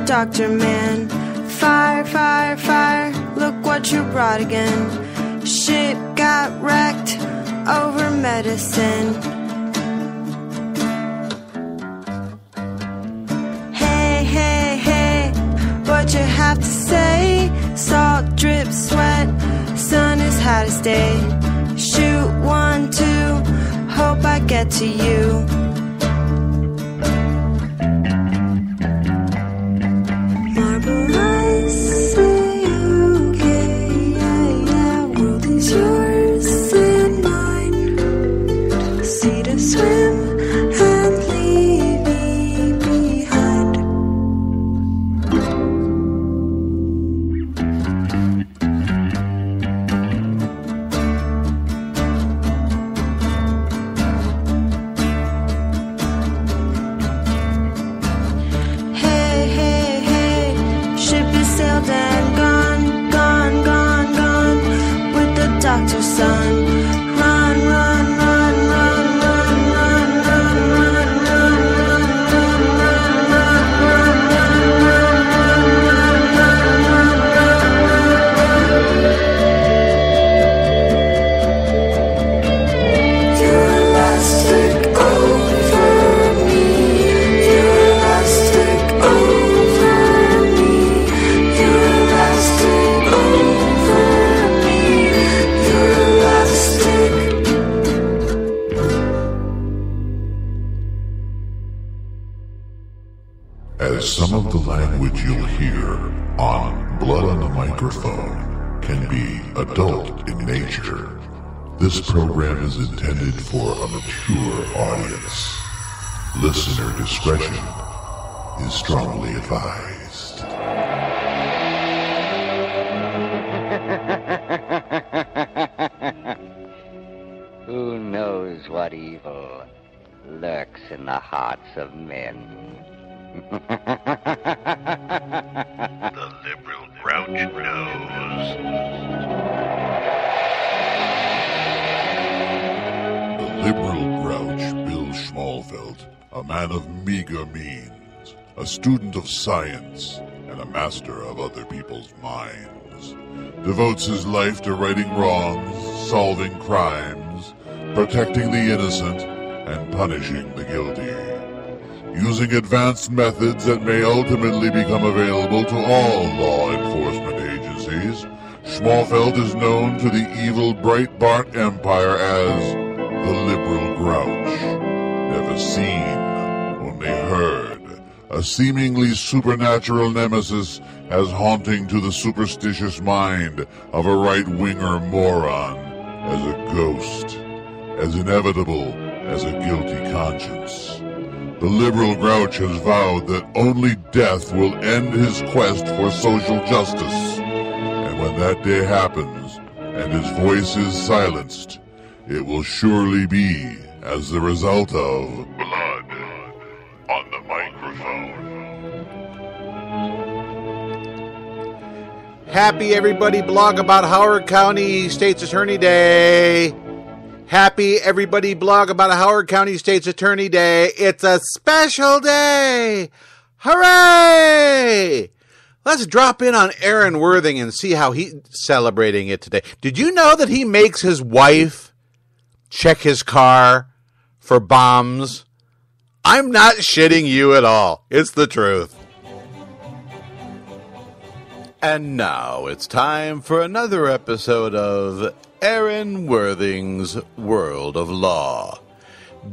doctor man. Fire, fire, fire, look what you brought again. Ship got wrecked over medicine. Hey, hey, hey, what you have to say? Salt, drip, sweat, sun is hottest day. Shoot 1, 2, hope I get to you. Marble eyes say okay, yeah, yeah. World is yours and mine. Sea to swim and leave me behind. Hey, hey, hey, ship is sailed and gone, gone, gone, gone with the doctor's son. Run, run, run, run, run, run, run, run, run, run, run, run. You're elastic over me. You're elastic over me. You're elastic over me. You're elastic. As some of the language you'll hear on Blood on the Microphone can be adult in nature, this program is intended for a mature audience. Listener discretion is strongly advised. Who knows what evil lurks in the hearts of men? The liberal grouch knows. The liberal grouch Bill Schmalfeld, a man of meager means, a student of science, and a master of other people's minds, devotes his life to righting wrongs, solving crimes, protecting the innocent, and punishing the guilty. Using advanced methods that may ultimately become available to all law enforcement agencies, Schmalfeld is known to the evil Breitbart Empire as the Liberal Grouch. Never seen, only heard, a seemingly supernatural nemesis as haunting to the superstitious mind of a right-winger moron, as a ghost, as inevitable as a guilty conscience. The liberal grouch has vowed that only death will end his quest for social justice. And when that day happens, and his voice is silenced, it will surely be as the result of Blood on the Microphone. Happy everybody blog about Howard County State's Attorney Day. Happy everybody blog about Howard County State's Attorney Day. It's a special day. Hooray! Let's drop in on Aaron Worthing and see how he's celebrating it today. Did you know that he makes his wife check his car for bombs? I'm not shitting you at all. It's the truth. And now it's time for another episode of Aaron Worthing's World of Law.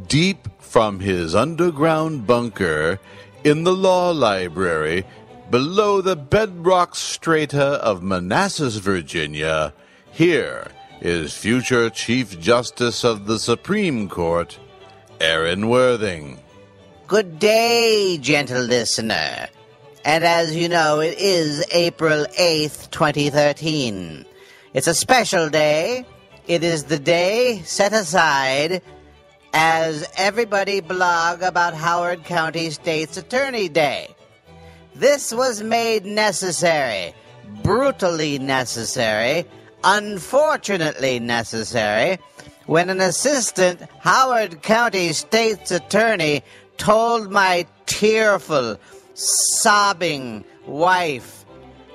Deep from his underground bunker in the law library below the bedrock strata of Manassas, Virginia, here is future Chief Justice of the Supreme Court, Aaron Worthing. Good day, gentle listener. And as you know, it is April 8th, 2013. It's a special day. It is the day set aside as everybody blog about Howard County State's Attorney Day. This was made necessary, brutally necessary, unfortunately necessary, when an assistant Howard County State's Attorney told my tearful, sobbing wife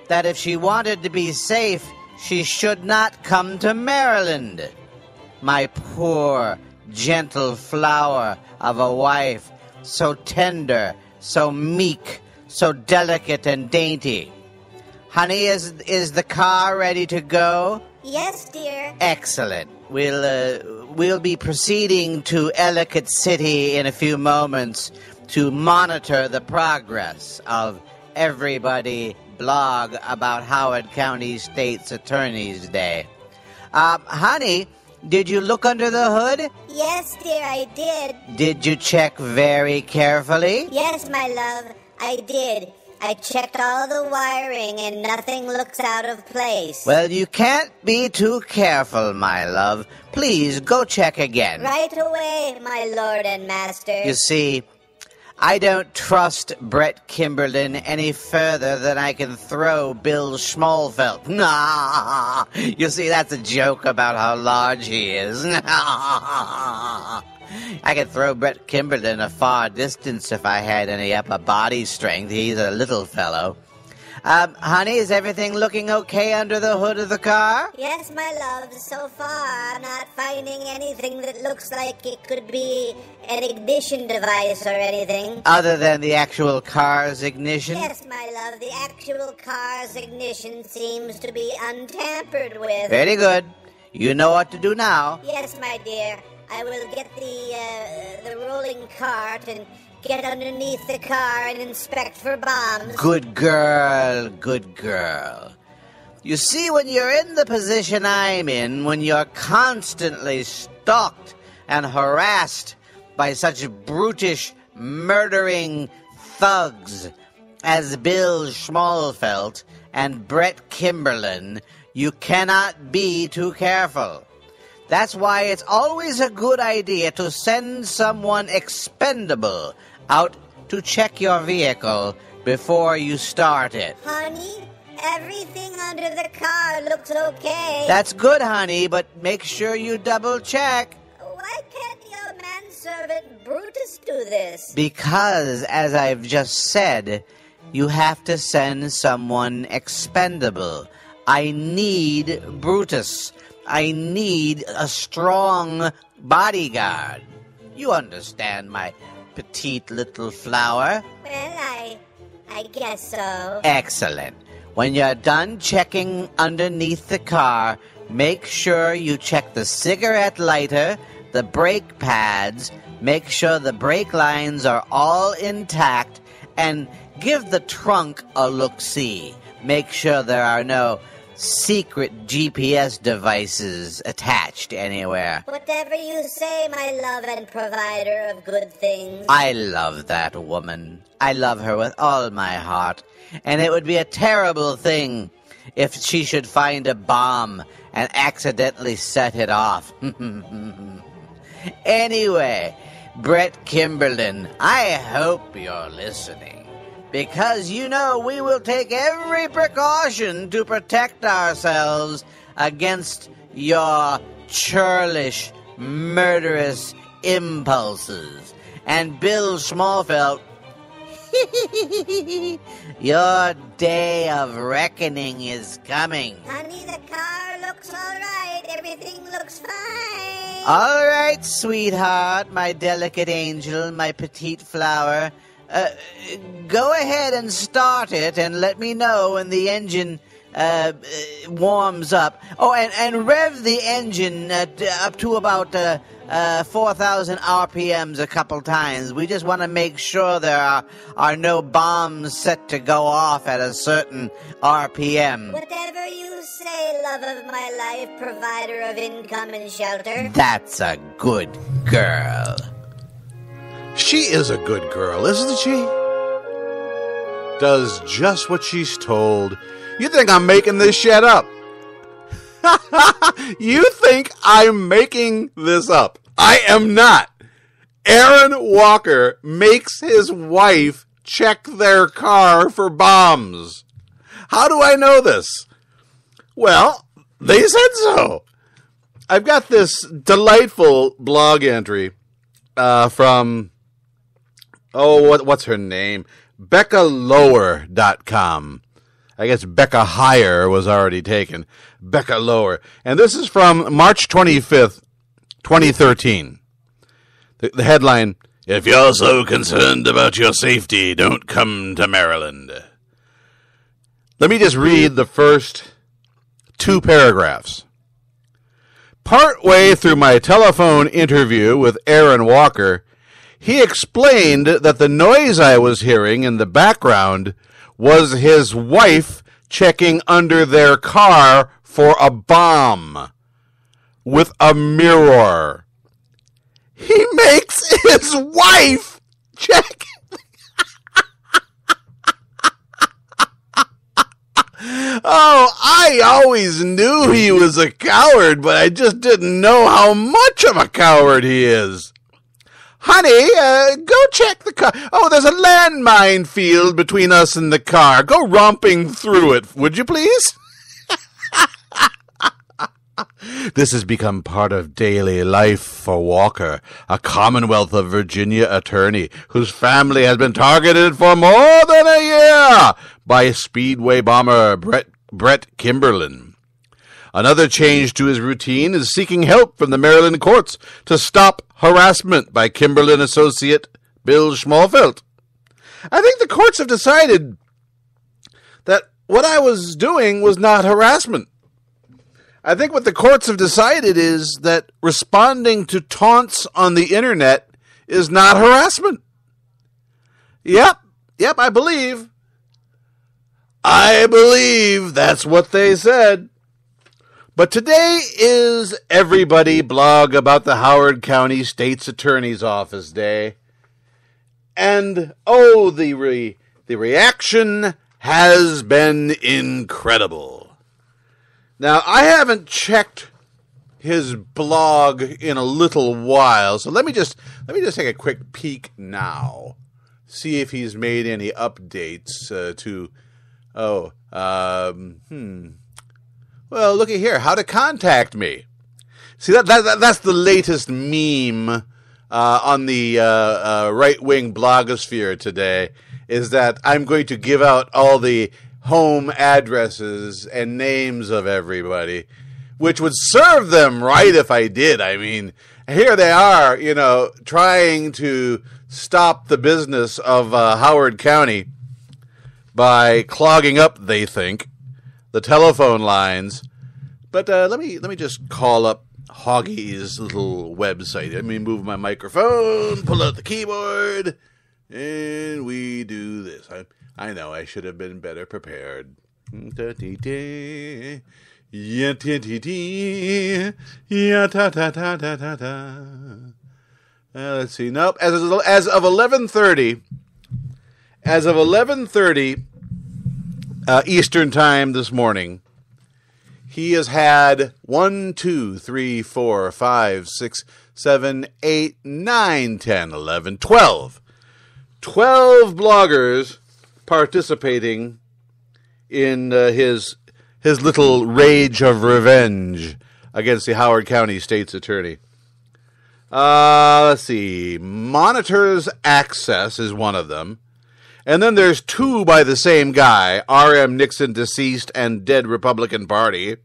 that if she wanted to be safe, she should not come to Maryland. My poor, gentle flower of a wife, so tender, so meek, so delicate and dainty. Honey, is the car ready to go? Yes, dear. Excellent. We'll be proceeding to Ellicott City in a few moments to monitor the progress of Everybody blog about Howard County State's Attorney's Day. Honey, did you look under the hood? Yes, dear, I did. Did you check very carefully? Yes, my love, I did. I checked all the wiring and nothing looks out of place. Well, you can't be too careful, my love. Please, go check again. Right away, my lord and master. You see, I don't trust Brett Kimberlin any further than I can throw Bill Schmalfeld. Nah, you see, that's a joke about how large he is. I could throw Brett Kimberlin a far distance if I had any upper body strength. He's a little fellow. Honey, is everything looking okay under the hood of the car? Yes, my love, so far I'm not finding anything that looks like it could be an ignition device or anything. Other than the actual car's ignition? Yes, my love, the actual car's ignition seems to be untampered with. Very good. You know what to do now. Yes, my dear. I will get the rolling cart and get underneath the car and inspect for bombs. Good girl, good girl. You see, when you're in the position I'm in, when you're constantly stalked and harassed by such brutish, murdering thugs as Bill Schmalfeld and Brett Kimberlin, you cannot be too careful. That's why it's always a good idea to send someone expendable out to check your vehicle before you start it. Honey, everything under the car looks okay. That's good, honey, but make sure you double check. Why can't your manservant Brutus do this? Because, as I've just said, you have to send someone expendable. I need Brutus. I need a strong bodyguard. You understand, my petite little flower? Well, I guess so. Excellent. When you're done checking underneath the car, make sure you check the cigarette lighter, the brake pads, make sure the brake lines are all intact, and give the trunk a look-see. Make sure there are no secret GPS devices attached anywhere. Whatever you say, my love and provider of good things. I love that woman. I love her with all my heart. And it would be a terrible thing if she should find a bomb and accidentally set it off. Anyway, Brett Kimberlin, I hope you're listening. Because, you know, we will take every precaution to protect ourselves against your churlish, murderous impulses. And Bill Schmalfeld, your day of reckoning is coming. Honey, the car looks all right. Everything looks fine. All right, sweetheart, my delicate angel, my petite flower. Go ahead and start it and let me know when the engine warms up. Oh, and rev the engine up to about 4,000 RPMs a couple times. We just want to make sure there are no bombs set to go off at a certain RPM. Whatever you say, love of my life, provider of income and shelter. That's a good girl. She is a good girl, isn't she? Does just what she's told. You think I'm making this shit up? You think I'm making this up? I am not. Aaron Walker makes his wife check their car for bombs. How do I know this? Well, they said so. I've got this delightful blog entry from... what's her name? BeccaLower.com. I guess Becca Higher was already taken. Becca Lower. And this is from March 25th, 2013. The headline, "If you're so concerned about your safety, don't come to Maryland." Let me just read the first 2 paragraphs. Partway through my telephone interview with Aaron Walker, he explained that the noise I was hearing in the background was his wife checking under their car for a bomb with a mirror. He makes his wife check. Oh, I always knew he was a coward, but I just didn't know how much of a coward he is. Honey, go check the car. Oh, there's a landmine field between us and the car. Go romping through it, would you please? This has become part of daily life for Walker, a Commonwealth of Virginia attorney whose family has been targeted for more than a year by Speedway bomber Brett Kimberlin. Another change to his routine is seeking help from the Maryland courts to stop harassment by Kimberlin associate Bill Schmalfeld. I think the courts have decided that what I was doing was not harassment. I think what the courts have decided is that responding to taunts on the internet is not harassment. Yep, I believe that's what they said. But today is Everybody Blog About the Howard County State's Attorney's Office Day. And, oh, the reaction has been incredible. Now, I haven't checked his blog in a little while, so let me just take a quick peek now. See if he's made any updates Well, look at here. How to contact me. See, that's the latest meme on the right-wing blogosphere today, is that I'm going to give out all the home addresses and names of everybody, which would serve them right if I did. I mean, here they are, trying to stop the business of Howard County by clogging up, they think, the telephone lines. But let me just call up Hoggy's little website. Let me move my microphone, pull out the keyboard, and we do this. I know I should have been better prepared. Let's see. Nope. As of 11:30 Eastern time this morning, he has had 1, 2, 3, 4, 5, 6, 7, 8, 9, 10, 11, 12. 12 bloggers participating in his little rage of revenge against the Howard County State's Attorney. Let's see. Monitors Access is one of them. And then there's 2 by the same guy, R.M. Nixon deceased and dead Republican Party.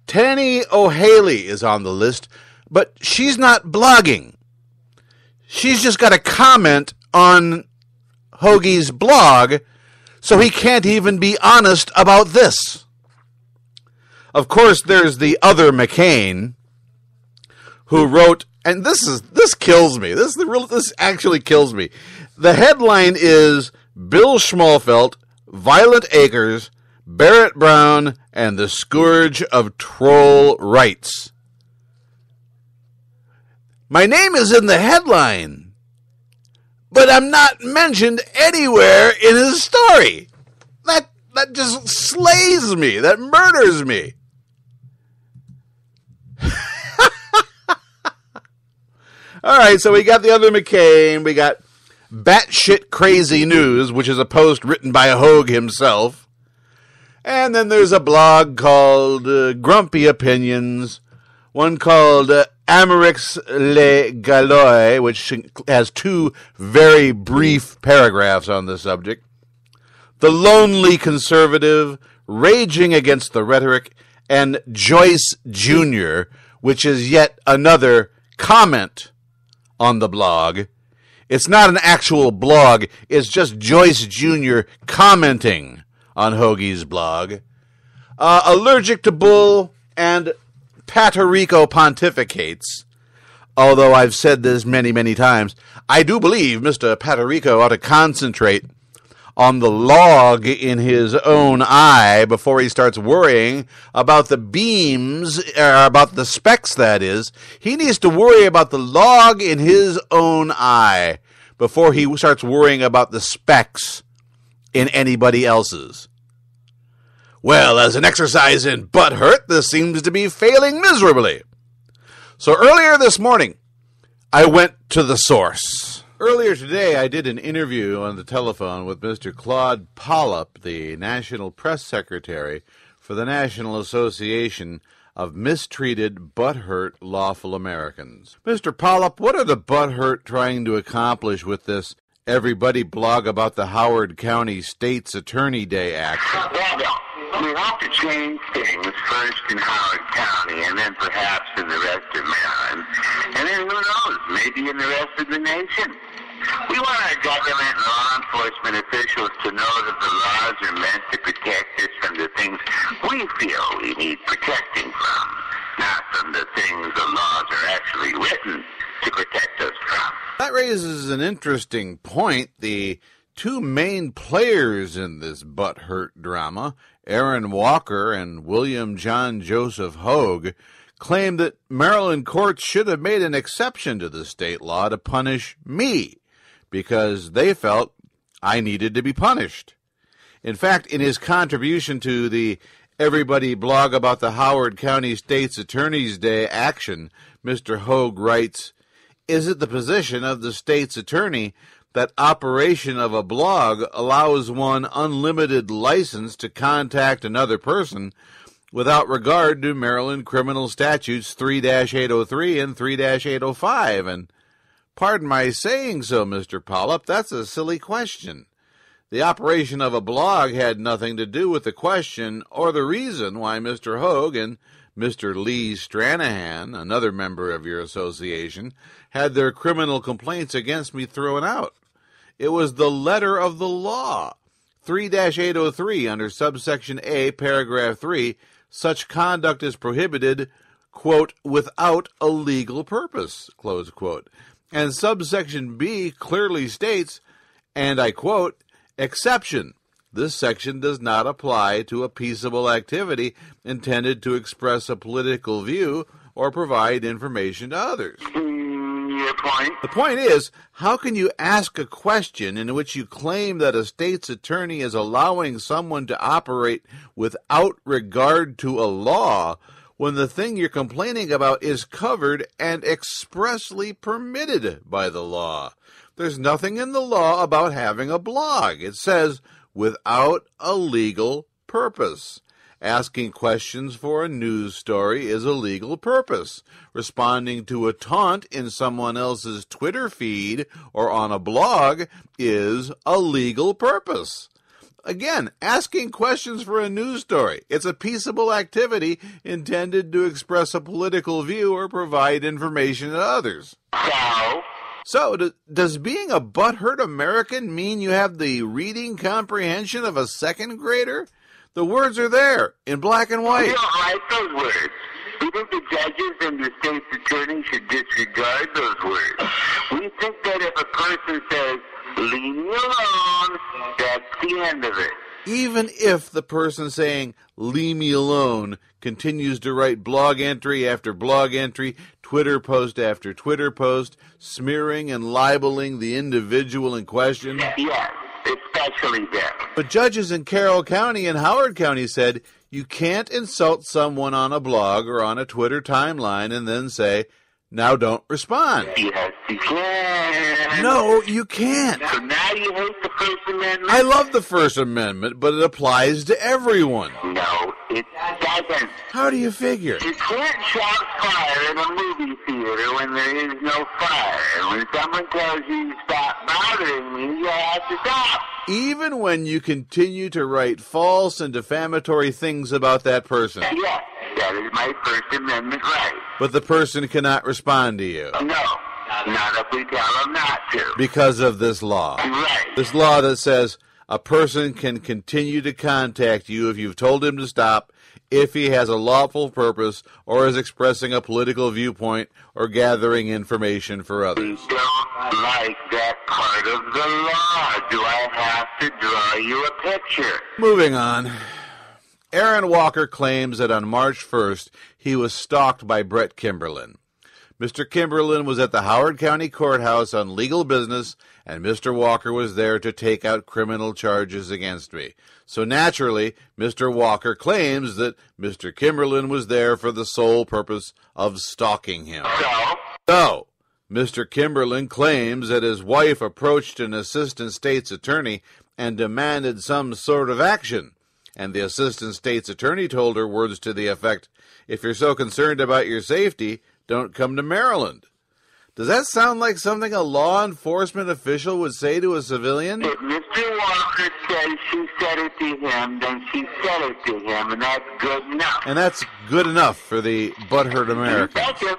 Tanny O'Haley is on the list, but she's not blogging. She's just got a comment on Hoagie's blog, so he can't even be honest about this. Of course, there's the other McCain, who wrote, and this kills me. This actually kills me. The headline is Bill Schmalfeld, Violent Acres, Barrett Brown, and the Scourge of Troll Rights. My name is in the headline, but I'm not mentioned anywhere in his story. That just slays me. That murders me. All right, so we got the other McCain. We got Batshit Crazy News, which is a post written by Hoag himself. And then there's a blog called Grumpy Opinions, one called Amerix Le Galois, which has 2 very brief paragraphs on the subject. The Lonely Conservative, Raging Against the Rhetoric, and Joyce Jr., which is yet another comment on the blog. It's not an actual blog, it's just Joyce Jr. commenting on Hoagie's blog. Allergic to Bull and Paterico Pontificates. Although I've said this many, many times, I do believe Mr. Paterico ought to concentrate on the log in his own eye before he starts worrying about the beams, about the specks, that is. He needs to worry about the log in his own eye before he starts worrying about the specks in anybody else's. Well, as an exercise in butthurt, this seems to be failing miserably. So earlier this morning, I went to the source. Earlier today, I did an interview on the telephone with Mr. Claude Polyp, the National Press Secretary for the National Association of Mistreated Butthurt Lawful Americans. Mr. Polyp, what are the butthurt trying to accomplish with this Everybody Blog About the Howard County State's Attorney Day action? We have to change things first in Howard County and then perhaps in the rest of Maryland. And then who knows, maybe in the rest of the nation. We want our government and law enforcement officials to know that the laws are meant to protect us from the things we feel we need protecting from, not from the things the laws are actually written to protect us from. That raises an interesting point. The 2 main players in this butthurt drama, Aaron Walker and William John Joseph Hoag, claim that Maryland courts should have made an exception to the state law to punish me, because they felt I needed to be punished. In fact, in his contribution to the Everybody Blog About the Howard County State's Attorney's Day action, Mr. Hoag writes, "Is it the position of the state's attorney that operation of a blog allows one unlimited license to contact another person without regard to Maryland criminal statutes 3-803 and 3-805? And pardon my saying so, Mr. Polyp, that's a silly question. The operation of a blog had nothing to do with the question or the reason why Mr. Hoag and Mr. Lee Stranahan, another member of your association, had their criminal complaints against me thrown out. It was the letter of the law. 3-803 under subsection A, paragraph 3, such conduct is prohibited, quote, without a legal purpose, close quote. And subsection B clearly states, and I quote, exception. This section does not apply to a peaceable activity intended to express a political view or provide information to others. Your point? The point is, how can you ask a question in which you claim that a state's attorney is allowing someone to operate without regard to a law when the thing you're complaining about is covered and expressly permitted by the law? There's nothing in the law about having a blog. It says, without a legal purpose. Asking questions for a news story is a legal purpose. Responding to a taunt in someone else's Twitter feed or on a blog is a legal purpose. Again, asking questions for a news story. It's a peaceable activity intended to express a political view or provide information to others. So, does being a butthurt American mean you have the reading comprehension of a second grader? The words are there, in black and white. We don't like those words. We think the judges and the state's attorney should disregard those words. We think that if a person says, leave me alone, that's the end of it. Even if the person saying, leave me alone, continues to write blog entry after blog entry, Twitter post after Twitter post, smearing and libeling the individual in question. Yes, especially them. But judges in Carroll County and Howard County said, you can't insult someone on a blog or on a Twitter timeline and then say, Now don't respond. Yes, you can. No, you can't. So now you hate the First Amendment? I love the First Amendment, but it applies to everyone. No, it doesn't. How do you figure? You can't shout fire in a movie theater when there is no fire. And when someone tells you stop bothering me, you have to stop. Even when you continue to write false and defamatory things about that person. Yes, that is my First Amendment right. But the person cannot respond to you. No, not if we tell them not to. Because of this law. Right. This law that says a person can continue to contact you if you've told him to stop, if he has a lawful purpose or is expressing a political viewpoint or gathering information for We others. don't like that part of the law. Do I have to draw you a picture? Moving on. Aaron Walker claims that on March 1st, he was stalked by Brett Kimberlin. Mr. Kimberlin was at the Howard County Courthouse on legal business, and Mr. Walker was there to take out criminal charges against me. So naturally, Mr. Walker claims that Mr. Kimberlin was there for the sole purpose of stalking him. So, Mr. Kimberlin claims that his wife approached an assistant state's attorney and demanded some sort of action. And the assistant state's attorney told her words to the effect, "If you're so concerned about your safety, don't come to Maryland." Does that sound like something a law enforcement official would say to a civilian? If Mr. Walker says she said it to him, then she said it to him, and that's good enough. And that's good enough for the butthurt Americans. Second,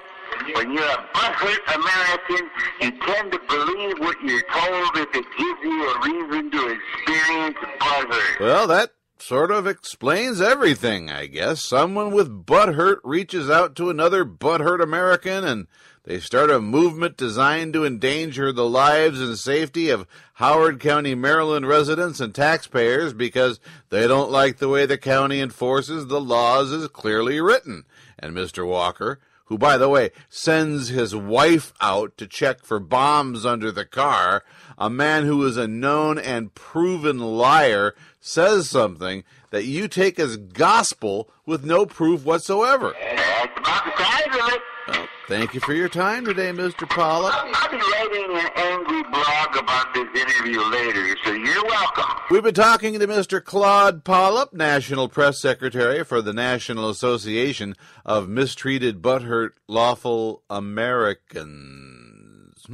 when you're a butthurt American, you tend to believe what you're told if it gives you a reason to experience butthurt. Well, that sort of explains everything, I guess. Someone with butthurt reaches out to another butthurt American, and they start a movement designed to endanger the lives and safety of Howard County, Maryland residents and taxpayers because they don't like the way the county enforces the laws as clearly written. And Mr. Walker, who, by the way, sends his wife out to check for bombs under the car, a man who is a known and proven liar, says something that you take as gospel with no proof whatsoever. That's about the size of it. Well, thank you for your time today, Mr. Pollop. I'll be writing an angry blog about this interview later, so you're welcome. We've been talking to Mr. Claude Pollop, National Press Secretary for the National Association of Mistreated Butthurt Lawful Americans.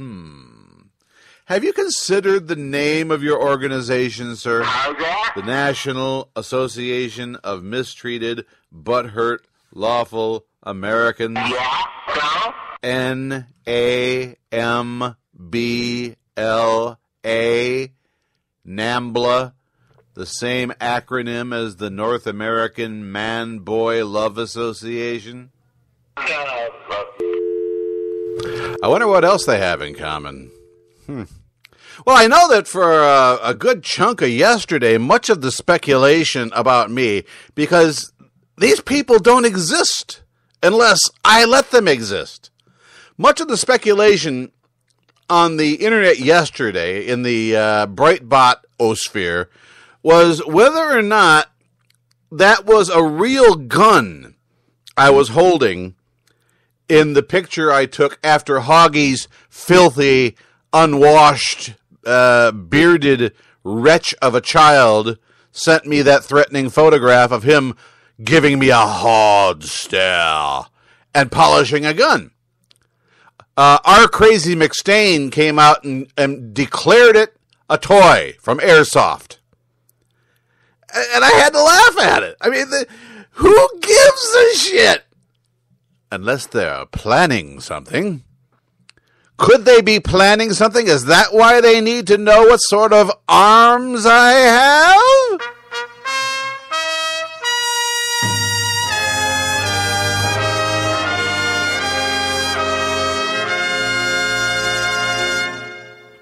Have you considered the name of your organization, sir? How's that? The National Association of Mistreated Butthurt Lawful Americans. Yeah, so? NAMBLA, NAMBLA, the same acronym as the North American Man-Boy Love Association. I wonder what else they have in common. Well, I know that for a good chunk of yesterday, much of the speculation about me, because these people don't exist unless I let them exist. Much of the speculation on the internet yesterday in the Brightbot-osphere was whether or not that was a real gun I was holding in the picture I took after Hoggy's filthy, unwashed, bearded wretch of a child sent me that threatening photograph of him giving me a hard stare and polishing a gun. Our crazy McStain came out and declared it a toy from Airsoft. And I had to laugh at it. I mean, who gives a shit? Unless they're planning something. Could they be planning something? Is that why they need to know what sort of arms I have?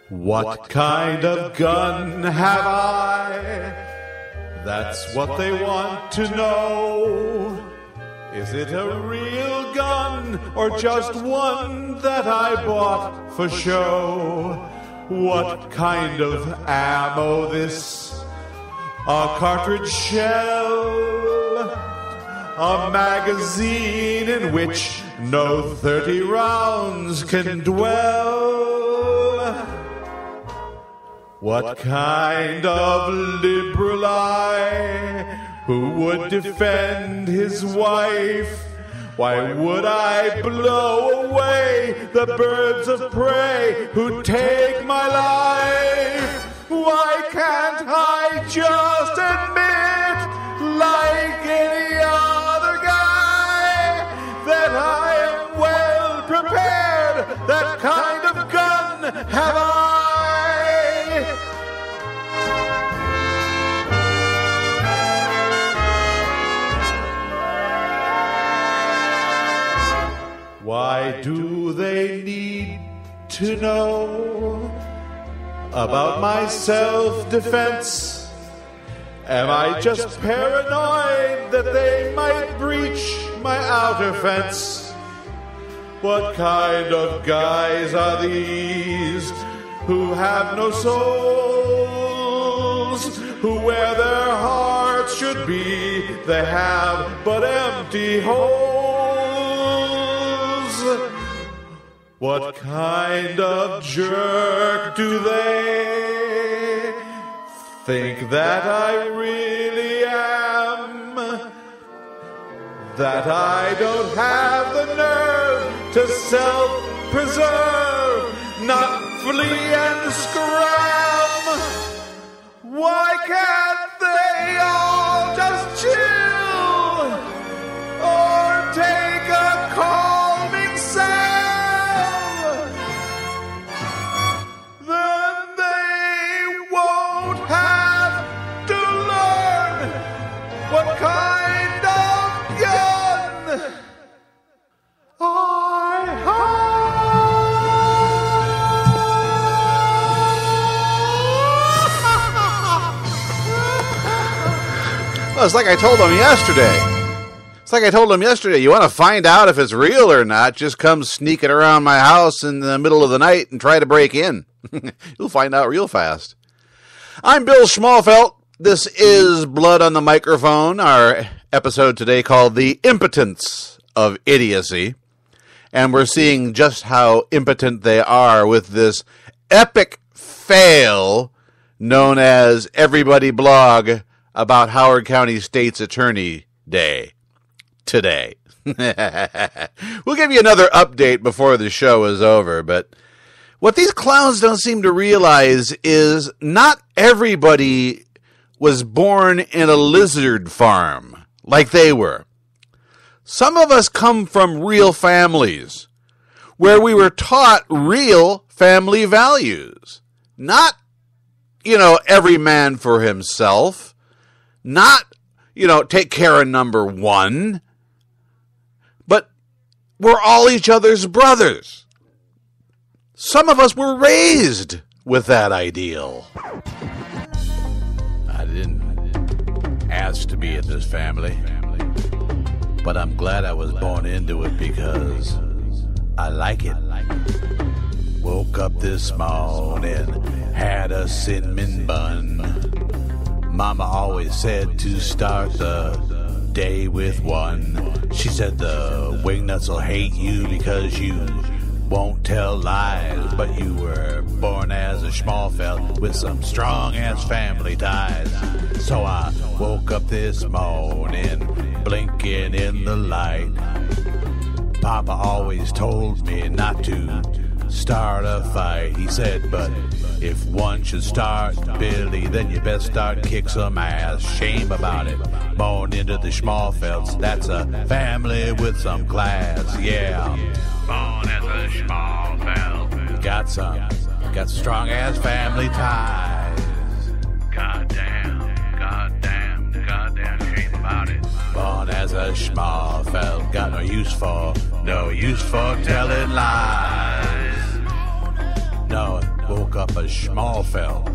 What kind of gun have I? That's what they want to know. Is it a real gun or just one that I bought for show? What kind of ammo this? A cartridge shell? a magazine in which no 30 rounds can dwell. What kind of liberal I who would defend his wife? Why would I blow away the birds of prey who take my life? Why can't I just admit, like any other guy, that I am well prepared? That kind of gun have I. Why do they need to know about my self-defense? Am I just paranoid that they might breach my outer fence? What kind of guys are these who have no souls, who where their hearts should be they have but empty holes? What kind of jerk do they think that I really am? That I don't have the nerve to self-preserve, not flee and scram? Why can't they all just chill or take a calming salve? Then they won't have to learn what kind of gun I have. Well, it's like I told them yesterday. You want to find out if it's real or not, just come sneaking around my house in the middle of the night and try to break in. You'll find out real fast. I'm Bill Schmalfelt. This is Blood on the Microphone, our episode today called The Impotence of Idiocy. And we're seeing just how impotent they are with this epic fail known as Everybody Blog about Howard County State's Attorney Day today. We'll give you another update before the show is over, but what these clowns don't seem to realize is not everybody was born in a lizard farm like they were. Some of us come from real families where we were taught real family values. Not, every man for himself. Not, take care of number one. But we're all each other's brothers. Some of us were raised with that ideal. I didn't ask to be in this family, but I'm glad I was born into it because I like it. Woke up this morning, had a cinnamon bun. Mama always said to start the day with one. She said the wingnuts will hate you because you won't tell lies, but you were born as a Schmalfelt with some strong-ass family ties. So I woke up this morning, blinking in the light. Papa always told me not to start a fight. He said, but if one should start, Billy, then you best start kick some ass. Shame about it. Born into the Schmalfelts, that's a family with some class, yeah. Born as a Schmalfelt. Got some strong-ass family ties. Goddamn shame about it. Born as a Schmalfelt, got no use for telling lies. No, woke up a Schmalfelt.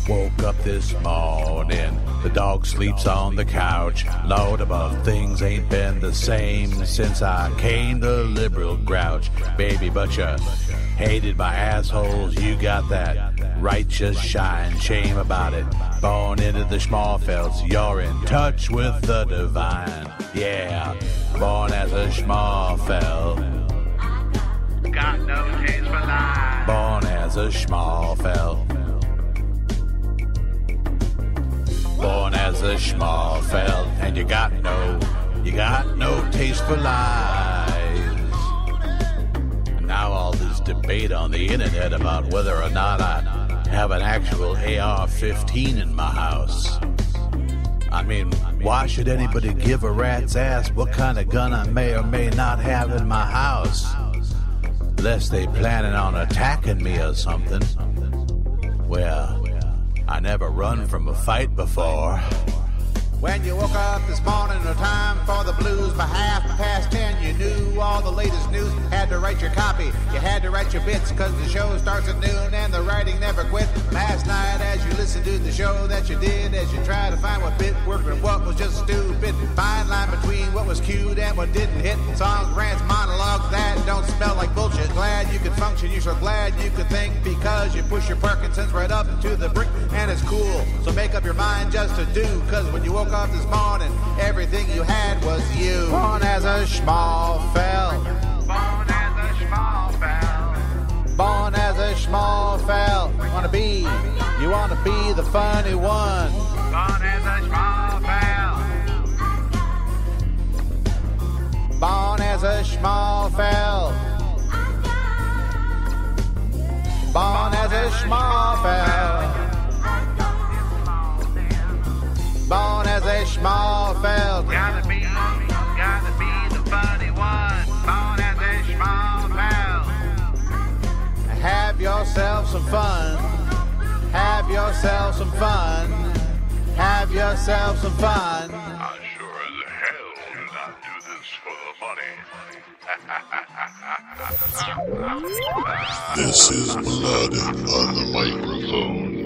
Woke up this morning, the dog sleeps on the couch. Lord above, things ain't been the same since I came the liberal grouch. Baby, but you hated my assholes. You got that righteous shine, shame about it. Born into the Schmalfelds, you're in touch with the divine. Yeah, born as a Schmalfeld. Got no taste for life. Born as a Schmalfeld. Born as a Schmalfeld, and you got no taste for lies. And now all this debate on the internet about whether or not I have an actual AR-15 in my house. I mean, why should anybody give a rat's ass what kind of gun I may or may not have in my house? Unless they planning on attacking me or something. Well, I never run from a fight before. When you woke up this morning, no time for the blues. By 10:30, you knew all the latest news. Had to write your copy, you had to write your bits, cause the show starts at noon and the writing never quit. Last night as you listened to the show that you did, as you tried to find what bit worked and what was just stupid. Fine line between what was cute and what didn't hit. Songs, rants, monologues that don't smell like bullshit. Glad you could function, you're so glad you could think, because you push your Parkinson's right up to the brink, and it's cool. So make up your mind just to do, cause when you woke up this morning, everything you had was you. Born as a Schmalfeld. Born as a Schmalfeld. Born as a Schmalfeld. You wanna be the funny one. Born as a Schmalfeld. Born as a Schmalfeld. Born as a Schmalfeld. Born as a Schmalfeld. Gotta be the funny one. Born as a Schmalfeld. Have yourself some fun. Have yourself some fun. Have yourself some fun. I sure as hell do not do this for the money. This is Blood on the microphone.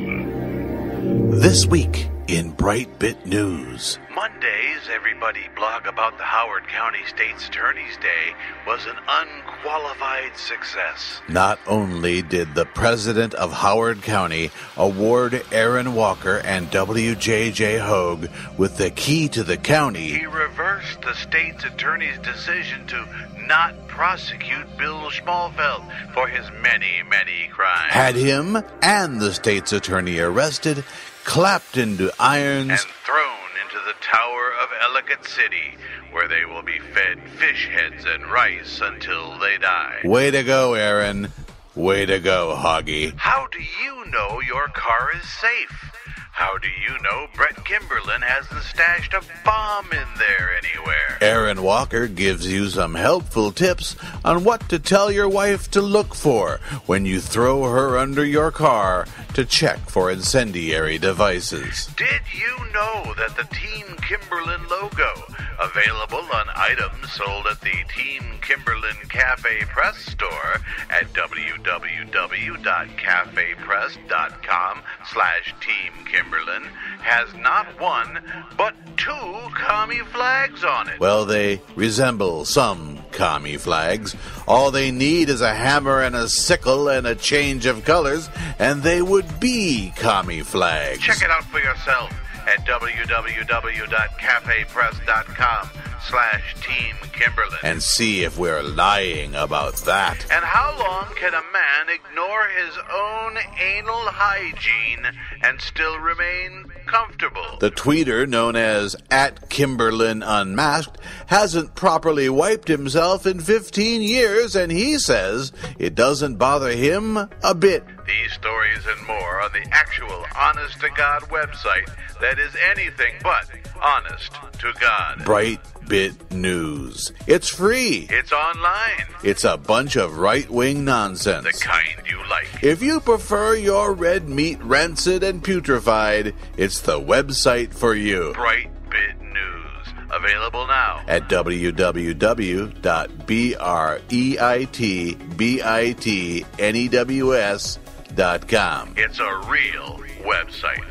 This week in Brightbit News. Mondays, everybody blog about the Howard County State's Attorney's Day was an unqualified success. Not only did the president of Howard County award Aaron Walker and W.J.J. Hogue with the key to the county, He reversed the state's attorney's decision to not prosecute Bill Schmalfeld for his many, many crimes. had him and the state's attorney arrested, clapped into irons, and thrown into the Tower of Ellicott City, where they will be fed fish heads and rice until they die. Way to go, Aaron. Way to go, Hoggy. How do you know your car is safe? How do you know Brett Kimberlin hasn't stashed a bomb in there anywhere? Aaron Walker gives you some helpful tips on what to tell your wife to look for when you throw her under your car to check for incendiary devices. Did you know that the Team Kimberlin logo, available on items sold at the Team Kimberlin Cafe Press store at www.cafepress.com/Team Kimberlin, has not one, but 2 commie flags on it? Well, they resemble some commie flags. All they need is a hammer and a sickle and a change of colors, and they would be commie flags. Check it out for yourself at www.cafepress.com/Team Kimberlin. And see if we're lying about that. And how long can a man ignore his own anal hygiene and still remain comfortable? The tweeter, known as @KimberlinUnmasked, hasn't properly wiped himself in 15 years, and he says it doesn't bother him a bit. These stories and more on the actual honest-to-God website that is anything but honest to God. Brightbit News. It's free. It's online. It's a bunch of right-wing nonsense. The kind you like. If you prefer your red meat rancid and putrefied, it's the website for you. Brightbit News. Available now at www.breitbitnews.com. It's a real website,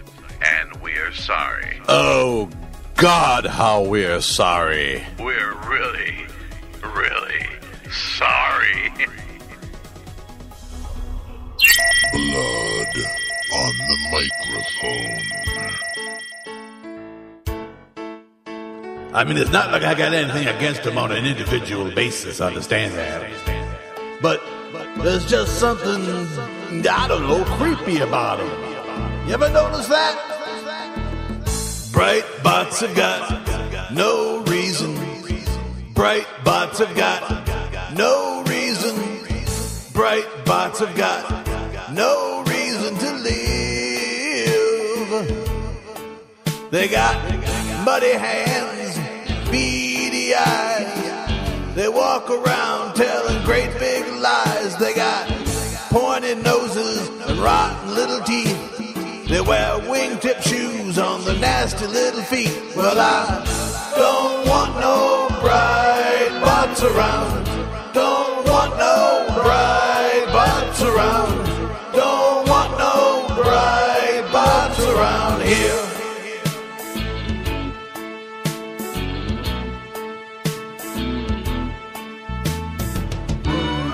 and we're sorry. Oh, God, how we're sorry. We're really, really sorry. Blood on the microphone. I mean, it's not like I got anything against him on an individual basis, understand that. But there's just something, I don't know, creepy about him. You ever notice that? Bright spots have got no reason. Bright spots have got no reason. Bright spots have got no reason to live. They got muddy hands, beady eyes. They walk around telling great big lies. They got pointed noses and rotten little teeth. They wear wingtip shoes on the nasty little feet. Well, I don't want no bright spots around. Don't want no bright spots around. Don't want no bright spots around here.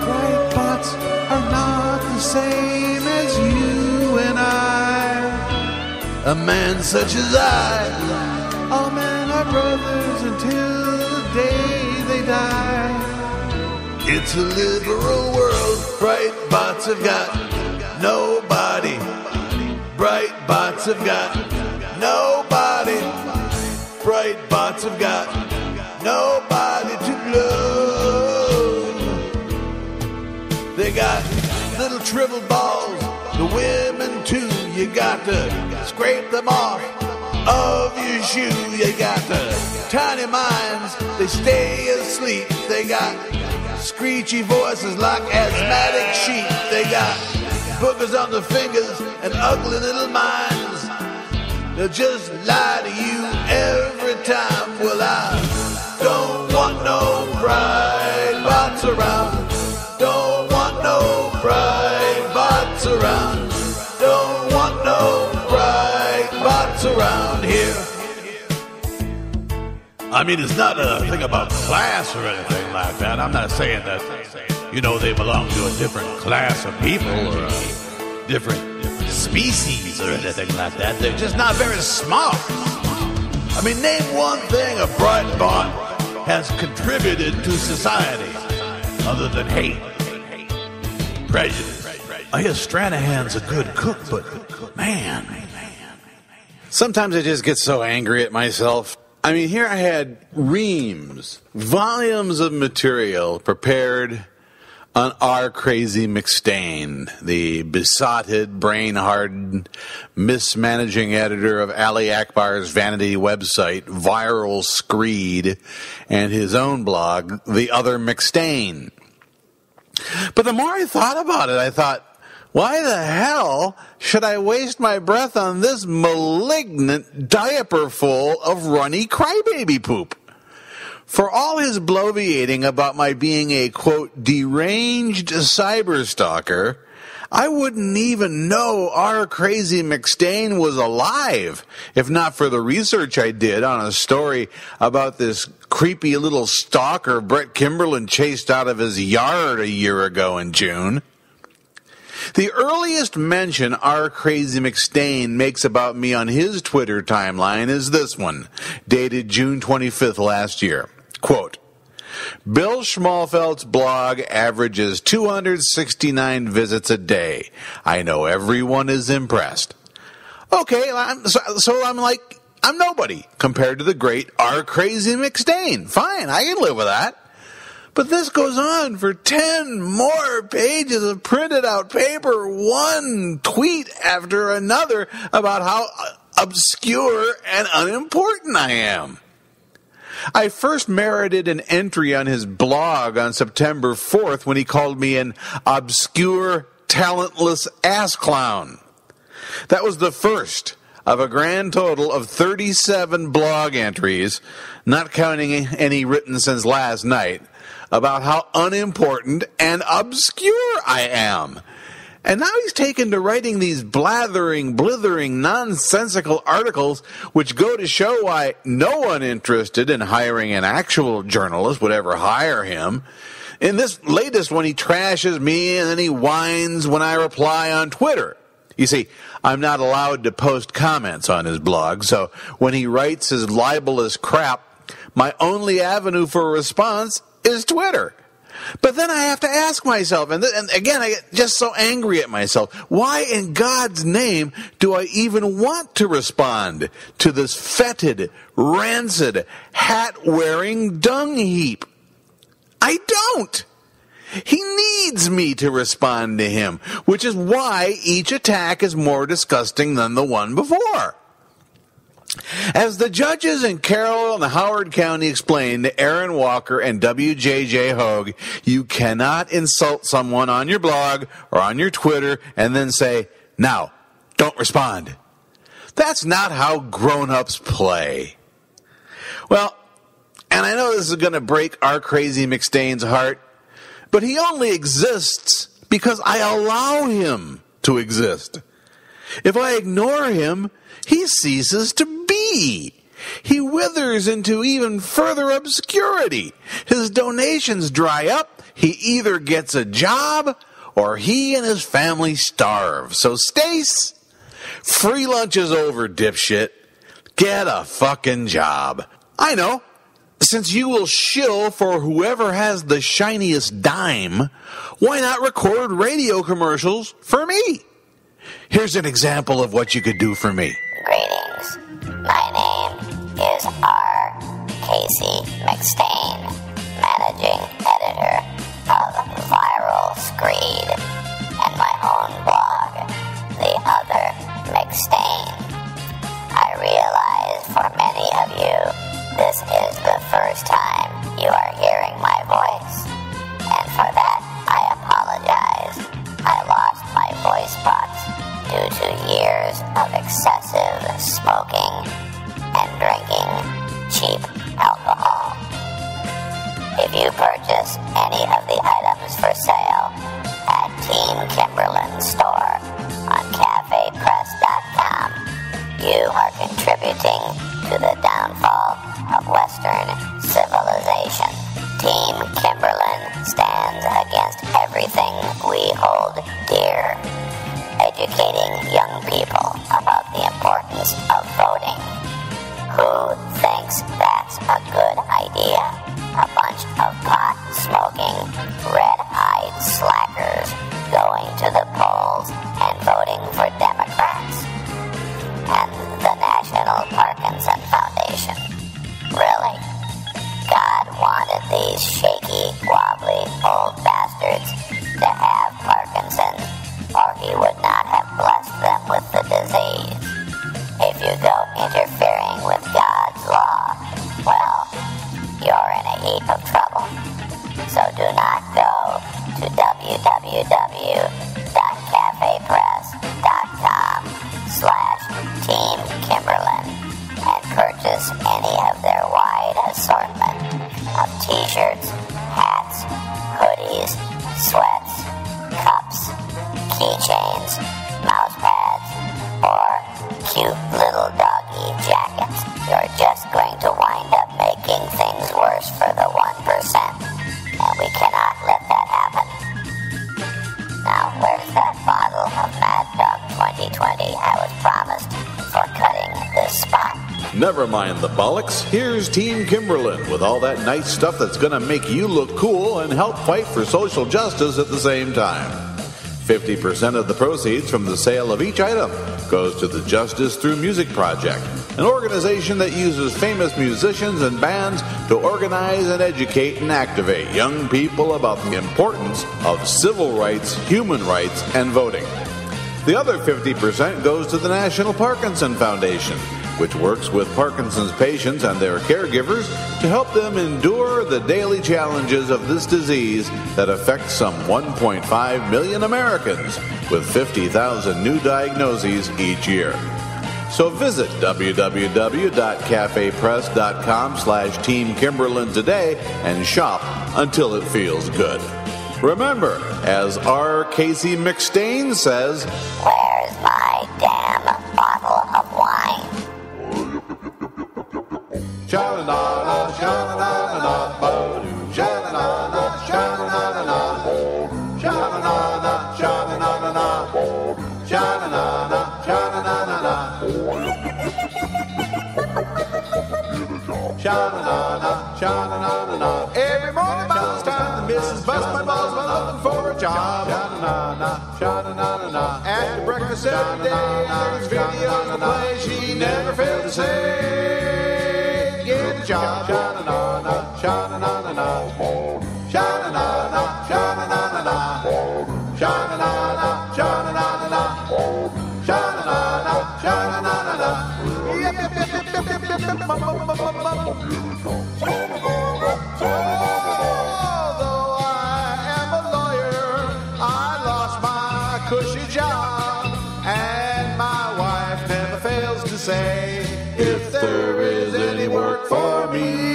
Bright spots are not the same as you and I. A man such as I, all men are brothers until the day they die. It's a liberal world. Bright spots have got nobody. Bright spots have got nobody. Bright spots have got nobody to love. They got little shriveled balls, the women too. You got to scrape them off of your shoe. You got the tiny minds, they stay asleep. They got screechy voices like asthmatic sheep. They got boogers on the fingers and ugly little minds. They'll just lie to you every time. Well, I don't want no bright spots around. Don't want no bright spots around. Don't want no bright spots around here. I mean, it's not a thing about class or anything like that. I'm not saying that, they belong to a different class of people or a different species or anything like that. They're just not very smart. I mean, name one thing a bright spot has contributed to society other than hate, prejudice. I hear Stranahan's a good cook, but man. Sometimes I just get so angry at myself. I mean, here I had volumes of material prepared on R. Crazy McStain, the besotted, brain-hardened, mismanaging editor of Ali Akbar's vanity website, Viral Screed, and his own blog, The Other McStain. But the more I thought about it, I thought, why the hell should I waste my breath on this malignant diaper full of runny crybaby poop? For all his bloviating about my being a, quote, deranged cyberstalker, I wouldn't even know R. Crazy McStain was alive if not for the research I did on a story about this creepy little stalker Brett Kimberlin chased out of his yard a year ago in June. The earliest mention R. Crazy McStain makes about me on his Twitter timeline is this one, dated June 25th last year. Quote, Bill Schmalfeld's blog averages 269 visits a day. I know everyone is impressed. Okay, so I'm like, I'm nobody compared to the great R. Crazy McStain. Fine, I can live with that. But this goes on for 10 more pages of printed out paper, one tweet after another about how obscure and unimportant I am. I first merited an entry on his blog on September 4th when he called me an obscure, talentless ass clown. That was the first of a grand total of 37 blog entries, not counting any written since last night, about how unimportant and obscure I am. And now he's taken to writing these blathering, blithering, nonsensical articles which go to show why no one interested in hiring an actual journalist would ever hire him. In this latest one, he trashes me and then he whines when I reply on Twitter. You see, I'm not allowed to post comments on his blog, so when he writes his libelous crap, my only avenue for a response is Twitter. But then I have to ask myself, and again, I get just so angry at myself, why in God's name do I even want to respond to this fetid, rancid, hat-wearing dung heap? I don't. He needs me to respond to him, which is why each attack is more disgusting than the one before. As the judges in Carroll and Howard County explained to Aaron Walker and WJJ Hogue, you cannot insult someone on your blog or on your Twitter and then say, now, don't respond. That's not how grown-ups play. Well, and I know this is going to break our crazy McStain's heart, but he only exists because I allow him to exist. If I ignore him, he ceases to be. He withers into even further obscurity. His donations dry up. He either gets a job or he and his family starve. So, Stace, free lunch is over, dipshit. Get a fucking job. I know. Since you will shill for whoever has the shiniest dime, why not record radio commercials for me? Here's an example of what you could do for me. Greetings. My name is R. Casey McStain, Managing Editor of Viral Screed, and my own blog, The Other McStain. I realize for many of you, this is the first time you are hearing my voice, and for that I apologize. I lost my voice box due to years of excessive smoking and drinking cheap alcohol. If you purchase any of the items for sale at Team Kimberlin's store on cafepress.com, you are contributing to the downfall of Western civilization. Team Kimberlin stands against everything we hold dear, educating young people about the importance of voting. Who thinks that's a good idea? A bunch of pot-smoking, red-eyed slackers going to the polls and voting for Democrats. And the National Parkinson Foundation. Really? God wanted these shaky, wobbly old bastards to have Parkinson's, or he would not have blessed them with the disease. If you go interfering with God's law, well, you're in a heap of trouble. So do not go to www.cafepress.com/Team Kimberlin and purchase any of their wide assortment of t-shirts, hats, hoodies, sweats, cups, keychains, mouse pads, or cute little doggy jackets. You're just going to wind up making things worse for the 1%, and we cannot let that happen. Now, where's that bottle of Mad Dog 2020 I was promised for cutting this spot? Never mind the bollocks. Here's Team Kimberlin with all that nice stuff that's going to make you look cool and help fight for social justice at the same time. 50% of the proceeds from the sale of each item goes to the Justice Through Music Project, an organization that uses famous musicians and bands to organize and educate and activate young people about the importance of civil rights, human rights, and voting. The other 50% goes to the National Parkinson Foundation, which works with Parkinson's patients and their caregivers to help them endure the daily challenges of this disease that affects some 1.5 million Americans, with 50,000 new diagnoses each year. So visit www.cafepress.com/Team Kimberlin today and shop until it feels good. Remember, as R. Casey McStain says, where's my damn bottle of wine? Sha-la-la-la, sha-la-la-la, ba-doo, sha-la-la-la, sha-la-la-la, sha-la-la-la, sha-la-la-la, sha-la-la-la. happens every day, and there's videos to play. She never failed to say, get a job. Sha-na-na-na, sha-na-na-na-na. Sha-na-na-na, sha-na-na-na-na. Sha-na-na-na, sha-na-na-na-na. Sha-na-na-na, sha-na-na-na-na. Yep, yep, yep, yep, yep, yep, yep, yep. Although I am a lawyer, I lost my cushy job, and my wife never fails to say, if there is any work for me.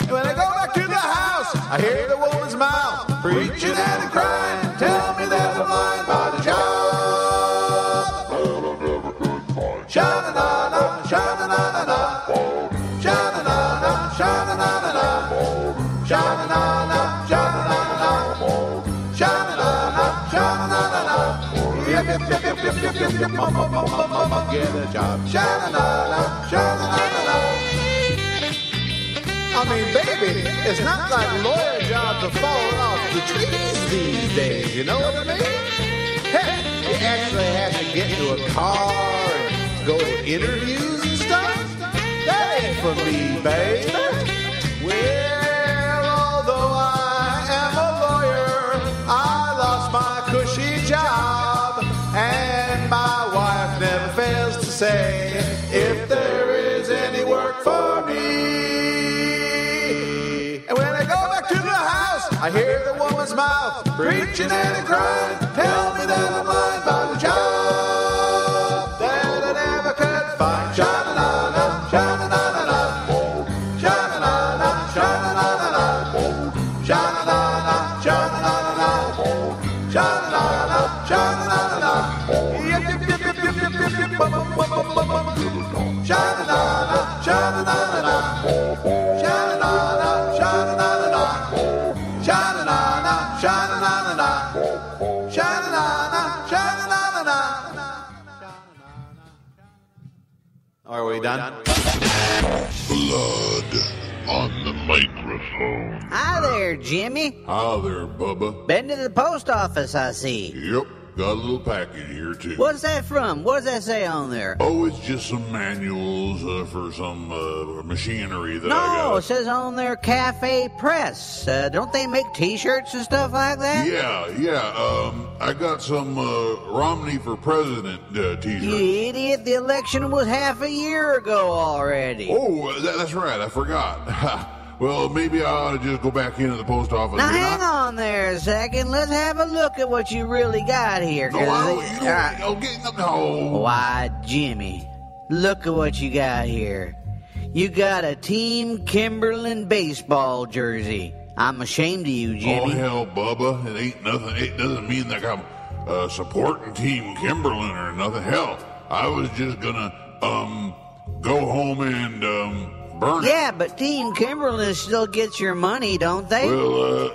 When I go back to the house, I hear the woman's mouth preaching and crying, tell me that I'm lying by the job. Sha-na-na-na, sha-na-na-na-na. Sha-na-na-na, sha-na-na-na-na. Sha-na-na-na, sha-na-na-na-na. Sha-na-na-na, sha-na-na-na-na. Yep, yep, yep, yep, yep, yep, yep, yep, get a job. Sha-na-na-na, sha-na-na-na-na. I mean, baby, it's not like lawyer jobs are falling off the trees these days, you know what I mean? Heck, you actually have to get into a car and go to interviews and stuff. That ain't for me, baby. Well, although I am a lawyer, I lost my cushy job, and my wife never fails to say, if there is any work for me. And when I go back to the house, I hear the woman's mouth preaching and crying, tell me that I'm lying by the job that I never could find. Sha-na-na-na, sha-na-na-na-na. Sha-na-na-na, sha-na-na-na-na. Sha-na-na-na, sha-na-na-na-na. Sha-na-na-na, sha-na-na-na-na. Yep, yep, yep, yep, yep, yep, yep, yep, bum, bum, bum, bum, bum, bum. Sha-na-na-na, sha-na-na-na-na. Sha-na-na-na, sha-na-na-na-na. Sha-na-na-na, sha-na-na-na-na. Sha-na-na-na, sha-na-na-na-na. Are we done? Blood on the microphone. Hi there, Jimmy. Hi there, Bubba. Been to the post office, I see. Yep, got a little package here, too. What's that from? What does that say on there? Oh, it's just some manuals for some machinery that I No, got. it says on there Cafe Press. Don't they make T-shirts and stuff like that? Yeah. I got some Romney for President t-shirts. You idiot, the election was half a year ago already. Oh, that's right, I forgot. Well, maybe I ought to just go back into the post office. Now hang on there a second. Let's have a look at what you really got here. No, I'll get no. Why, Jimmy, look at what you got here. You got a Team Kimberlin baseball jersey. I'm ashamed of you, Jimmy. Oh, hell, Bubba. It ain't nothing. It doesn't mean like I'm supporting Team Kimberlin or nothing. Hell, I was just gonna go home and burn it. Yeah, but Team Kimberlin still gets your money, don't they? Well,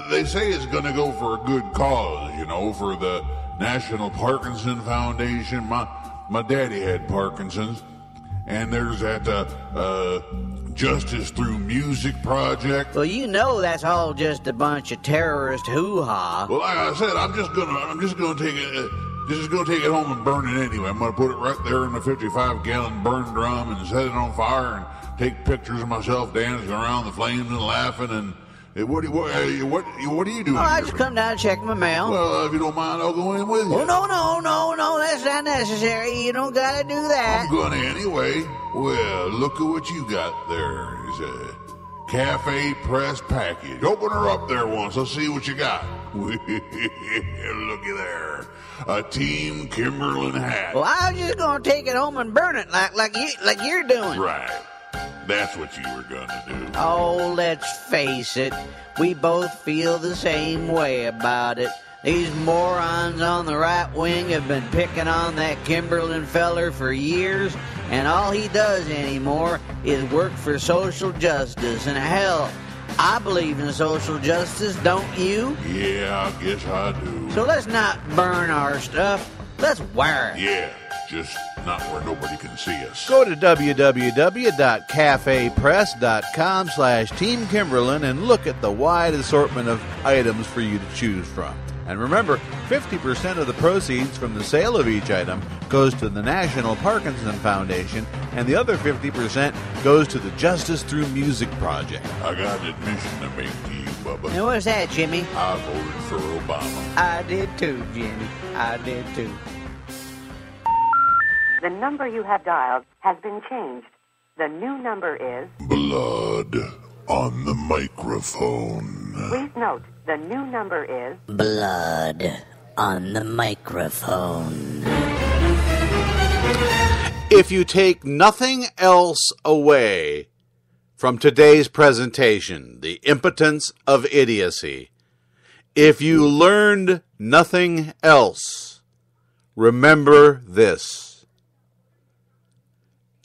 they say it's going to go for a good cause, you know, for the National Parkinson Foundation. My daddy had Parkinson's, and there's that Justice Through Music project. Well, you know that's all just a bunch of terrorist hoo-ha. Well, like I said, I'm just gonna take it. Just go take it home and burn it anyway. I'm gonna put it right there in the 55-gallon burn drum and set it on fire and take pictures of myself dancing around the flames and laughing. And what are you doing? Oh, I just come down and check my mail. Well, if you don't mind, I'll go in with you. Oh, no, that's not necessary. You don't gotta do that. I'm gonna anyway. Well, look at what you got there. It's a Cafe Press package. Open her up there once. Let's see what you got. Looky there. A Team Kimberlin hat. Well, I was just gonna take it home and burn it like you're doing. Right. That's what you were gonna do. Oh, let's face it. We both feel the same way about it. These morons on the right wing have been picking on that Kimberlin feller for years, and all he does anymore is work for social justice. And hell, I believe in social justice, don't you? Yeah, I guess I do. So let's not burn our stuff. Let's wear it. Yeah, just not where nobody can see us. Go to www.cafepress.com/Team Kimberlin and look at the wide assortment of items for you to choose from. And remember, 50% of the proceeds from the sale of each item goes to the National Parkinson Foundation, and the other 50% goes to the Justice Through Music Project. I got an admission to make to you, Bubba. And what's that, Jimmy? I voted for Obama. I did too, Jimmy. I did too. The number you have dialed has been changed. The new number is... Blood on the microphone. Please note, the new number is... Blood on the microphone. If you take nothing else away from today's presentation, The Impotence of Idiocy, if you learned nothing else, remember this.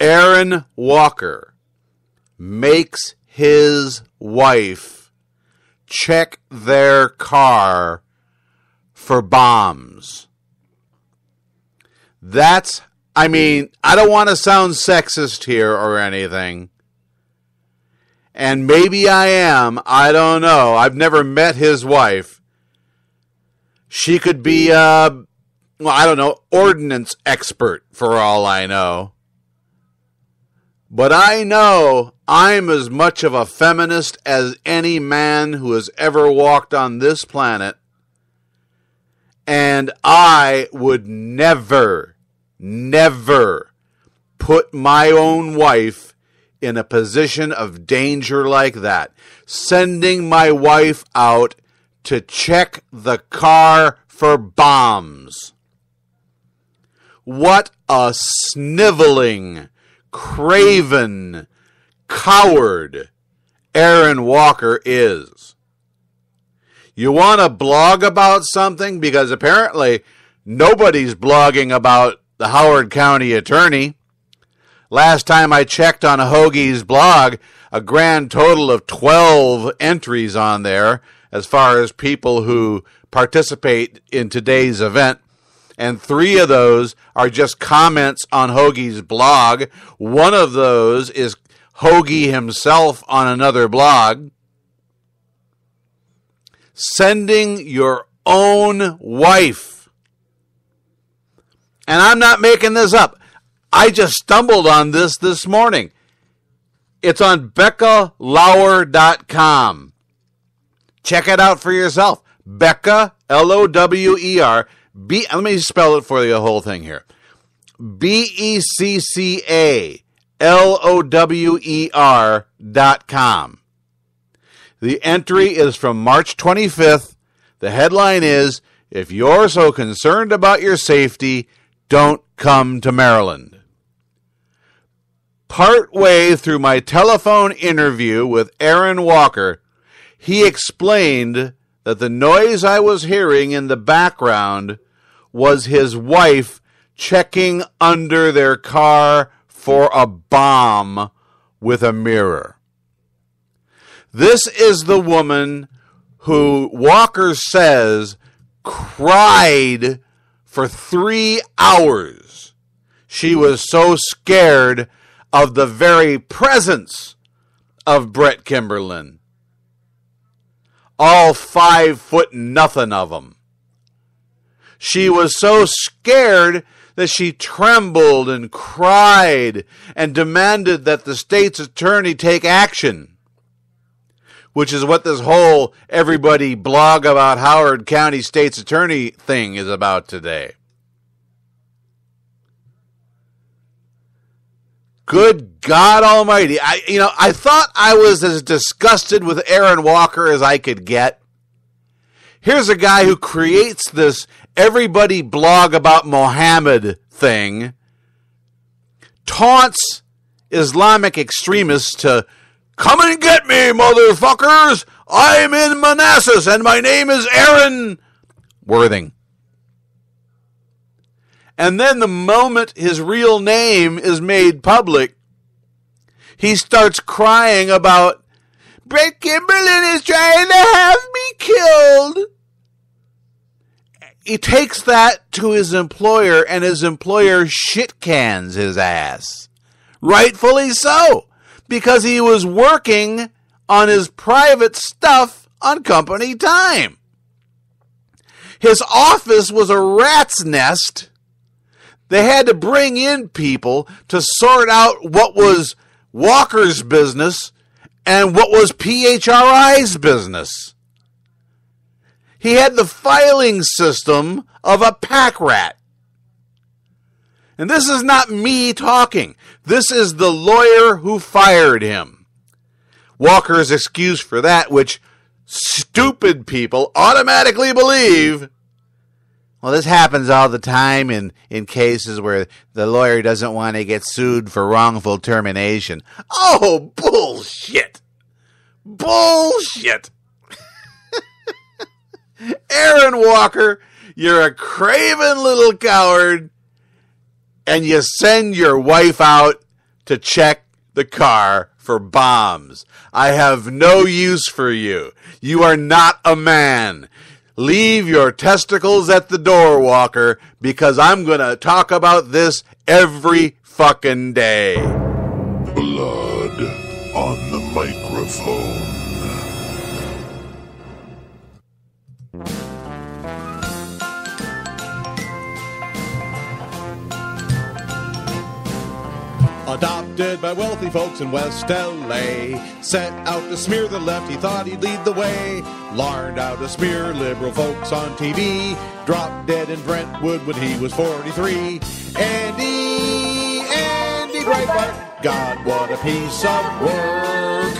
Aaron Walker makes his wife check their car for bombs. I don't want to sound sexist here or anything. And maybe I am. I don't know. I've never met his wife. She could be, ordnance expert for all I know. But I know I'm as much of a feminist as any man who has ever walked on this planet. And I would never put my own wife in a position of danger like that. Sending my wife out to check the car for bombs. What a sniveling, craven, coward Aaron Walker is. You want to blog about something? Because apparently nobody's blogging about the Howard County attorney. Last time I checked on Hoagie's blog, a grand total of 12 entries on there as far as people who participate in today's event. And 3 of those are just comments on Hoagie's blog. One of those is Hoagie himself on another blog. Sending your own wife. And I'm not making this up. I just stumbled on this morning. It's on BeccaLauer.com. Check it out for yourself. Becca, L-O-W-E-R. Let me spell it for you, the whole thing here. BeccaLauer.com. The entry is from March 25th. The headline is, "If you're so concerned about your safety, don't come to Maryland." Partway through my telephone interview with Aaron Walker, he explained that the noise I was hearing in the background was his wife checking under their car for a bomb with a mirror. This is the woman who Walker says cried for 3 hours. She was so scared of the very presence of Brett Kimberlin. All 5 foot nothing of them. She was so scared that she trembled and cried and demanded that the state's attorney take action, which is what this whole everybody blog about Howard County state's attorney thing is about today. Good God Almighty. I thought I was as disgusted with Aaron Walker as I could get. Here's a guy who creates this everybody blog about Mohammed thing, taunts Islamic extremists to come and get me, motherfuckers. I'm in Manassas and my name is Aaron Worthing. And then the moment his real name is made public, he starts crying about, Brett Kimberlin is trying to have me killed. He takes that to his employer, and his employer shit cans his ass. Rightfully so, because he was working on his private stuff on company time. His office was a rat's nest. They had to bring in people to sort out what was Walker's business and what was PHRI's business. He had the filing system of a pack rat. And this is not me talking. This is the lawyer who fired him. Walker's excuse for that, which stupid people automatically believe. Well, this happens all the time in cases where the lawyer doesn't want to get sued for wrongful termination. Oh, bullshit. Bullshit. Aaron Walker, you're a craven little coward, and you send your wife out to check the car for bombs. I have no use for you. You are not a man. Leave your testicles at the door, Walker, because I'm going to talk about this every fucking day. Blood on the microphone. Adopted by wealthy folks in West L.A. Set out to smear the left, he thought he'd lead the way. Learned how to smear liberal folks on TV. Dropped dead in Brentwood when he was 43. Andy Breitbart, God, what a piece of work.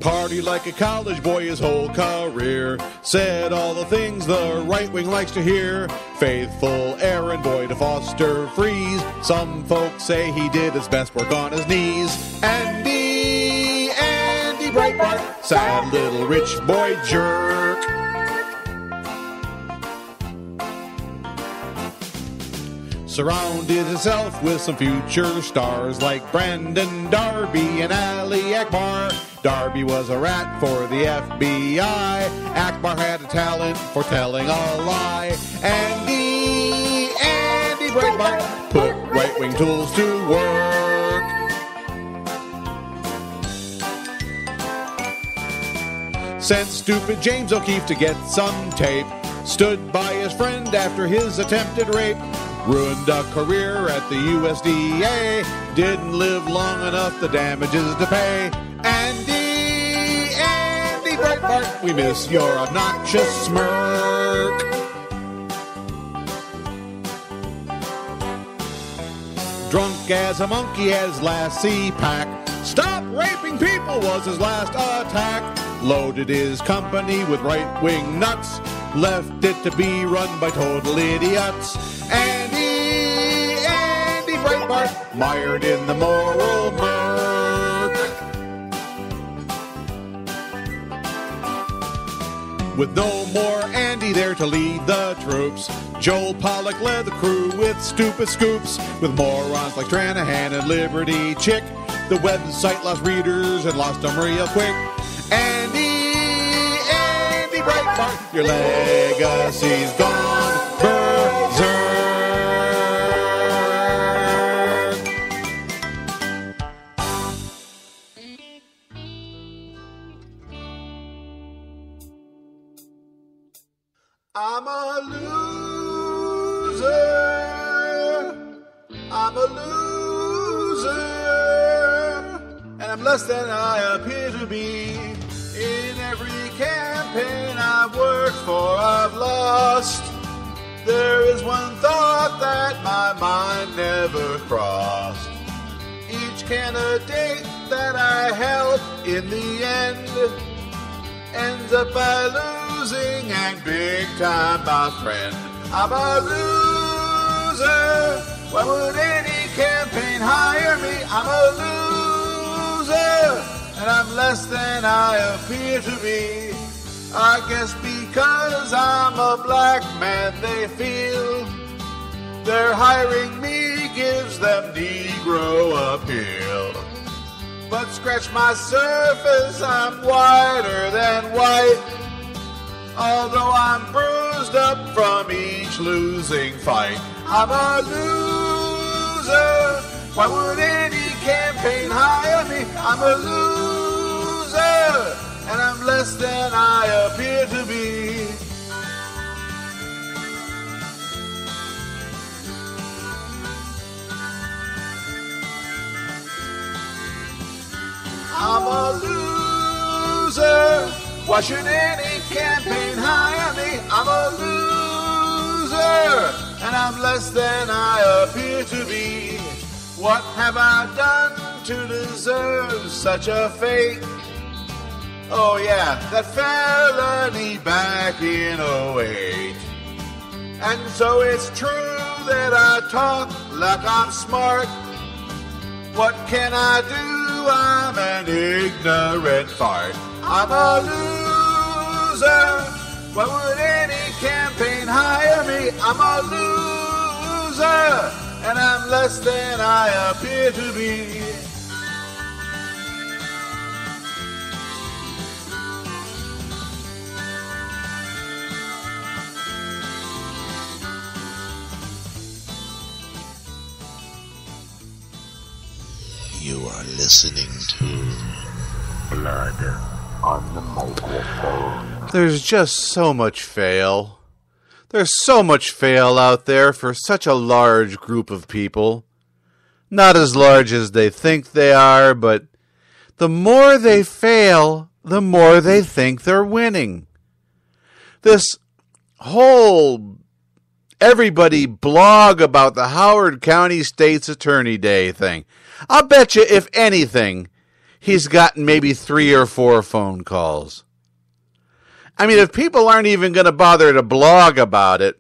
Party like a college boy his whole career. Said all the things the right wing likes to hear. Faithful errand boy to Foster Freeze. Some folks say he did his best work on his knees. Andy Breitbart, sad little rich boy jerk. Surrounded himself with some future stars like Brandon Darby and Ali Akbar. Darby was a rat for the FBI. Akbar had a talent for telling a lie. Andy Breitbart put right-wing tools to work. Sent stupid James O'Keefe to get some tape. Stood by his friend after his attempted rape. Ruined a career at the USDA. Didn't live long enough the damages to pay. Andy Breitbart, we miss your obnoxious smirk. Drunk as a monkey as last CPAC. Stop raping people was his last attack. Loaded his company with right-wing nuts. Left it to be run by total idiots. Andy Breitbart, mired in the moral murk. With no more Andy there to lead the troops, Joel Pollack led the crew with stupid scoops. With morons like Tranahan and Liberty Chick, the website lost readers and lost them real quick. Andy Breitbart, your legacy's gone berserk. I'm a loser. I'm a loser. And I'm less than I appear to be. In every campaign I've worked for, I've lost. There is one thought that my mind never crossed. Each candidate that I help in the end ends up by losing, and big time, my friend. I'm a loser. Why would any campaign hire me? I'm a loser, and I'm less than I appear to be. I guess because I'm a black man, they feel their hiring me gives them Negro appeal. But scratch my surface, I'm whiter than white. Although I'm bruised up from each losing fight. I'm a loser. Why would any campaign hire me? I'm a loser, and I'm less than I appear to be. I'm a loser. Why should any campaign hire me? I'm a loser, and I'm less than I appear to be. What have I done to deserve such a fate? Oh yeah, that felony back in '08. And so it's true that I talk like I'm smart. What can I do? I'm an ignorant fart. I'm a loser. Why would any campaign hire me? I'm a loser, and I'm less than I appear to be. You are listening to Blood on the Microphone. There's just so much fail. There's so much fail out there for such a large group of people. Not as large as they think they are, but the more they fail, the more they think they're winning. This whole everybody blog about the Howard County State's Attorney Day thing. I'll bet you, if anything, he's gotten maybe 3 or 4 phone calls. I mean, if people aren't even going to bother to blog about it,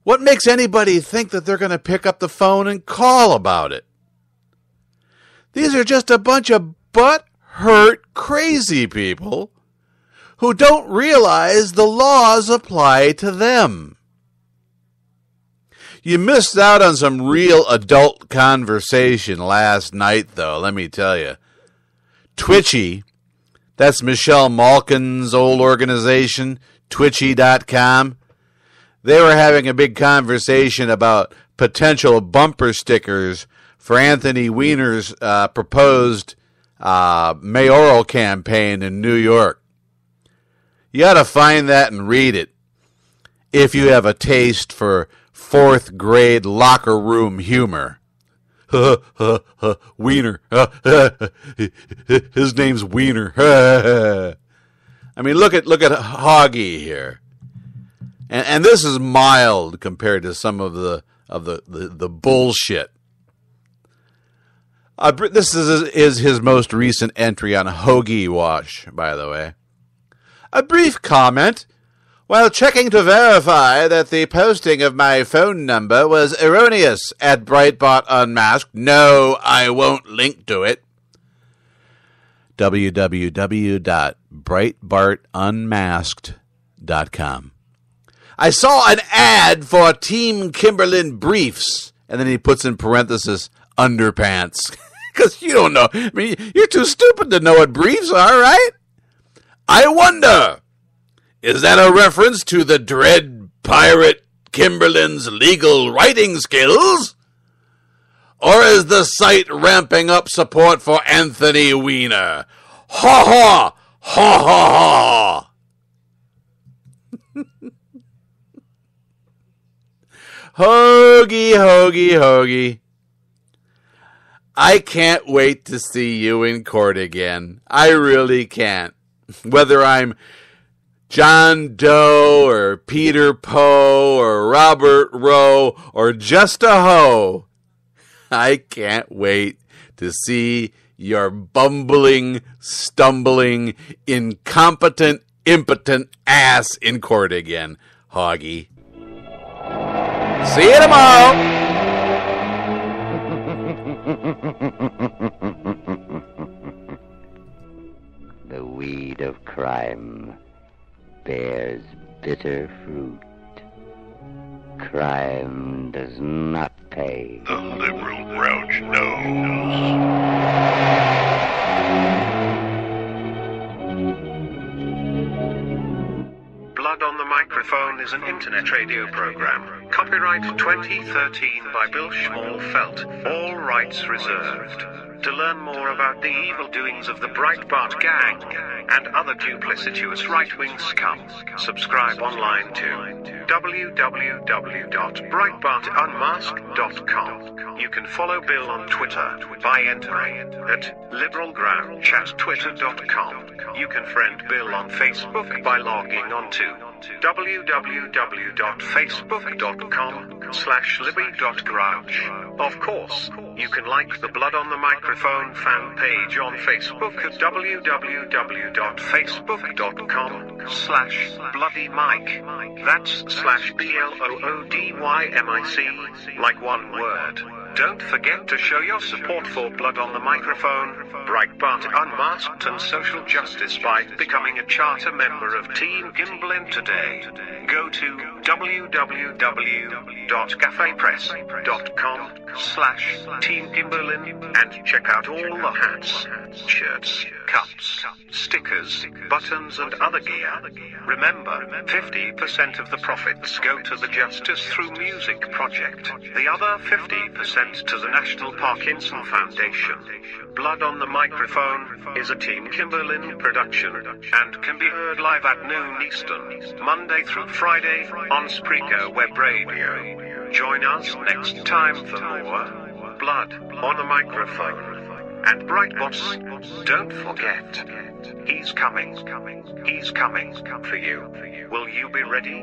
what makes anybody think that they're going to pick up the phone and call about it? These are just a bunch of butt-hurt, crazy people who don't realize the laws apply to them. You missed out on some real adult conversation last night, though, let me tell you. Twitchy, that's Michelle Malkin's old organization, Twitchy.com. They were having a big conversation about potential bumper stickers for Anthony Weiner's proposed mayoral campaign in New York. You ought to find that and read it if you have a taste for 4th grade locker room humor. Wiener. His name's Wiener. I mean, look at Hoggy here, and this is mild compared to some of the bullshit. This is his most recent entry on Hoagie Wash, by the way. A brief comment. While checking to verify that the posting of my phone number was erroneous at Breitbart Unmasked, no, I won't link to it. www.breitbartunmasked.com. I saw an ad for Team Kimberlin briefs, and then he puts in parenthesis, underpants. Because you don't know. I mean, you're too stupid to know what briefs are, right? I wonder, is that a reference to the dread pirate Kimberlin's legal writing skills? Or is the site ramping up support for Anthony Weiner? Ha ha! Ha ha ha! Hoagie, hoagie, hoagie. I can't wait to see you in court again. I really can't. Whether I'm John Doe or Peter Poe or Robert Rowe or just a hoe, I can't wait to see your bumbling, stumbling, incompetent, impotent ass in court again, Hoggy. See you tomorrow. The weed of crime bears bitter fruit. Crime does not pay. The liberal grouch knows. Blood on the Microphone is an internet radio program Copyright 2013 by Bill Schmalfelt. All rights reserved. To learn more about the evil doings of the Breitbart gang and other duplicitous right-wing scum, subscribe online to www.breitbartunmasked.com. You can follow Bill on Twitter by entering at liberalgroundchattwitter.com. You can friend Bill on Facebook by logging on to www.facebook.com/libby.grouch. Of course, you can like the Blood on the Microphone fan page on Facebook at www.facebook.com/bloodymike. That's /BLOODYMIC, like one word. Don't forget to show your support for Blood on the Microphone, Breitbart Unmasked and Social Justice by becoming a charter member of Team Gimblin today. Go to www.cafepress.com/Team Gimblin and check out all the hats, shirts, cups, stickers, buttons and other gear. Remember, 50% of the profits go to the Justice Through Music project. The other 50% to the National Parkinson Foundation. Blood on the Microphone is a Team Kimberlin production and can be heard live at noon Eastern, Monday through Friday on Spreaker Web Radio. Join us next time for more Blood on the Microphone. And Breitbots, don't forget, he's coming for you. Will you be ready?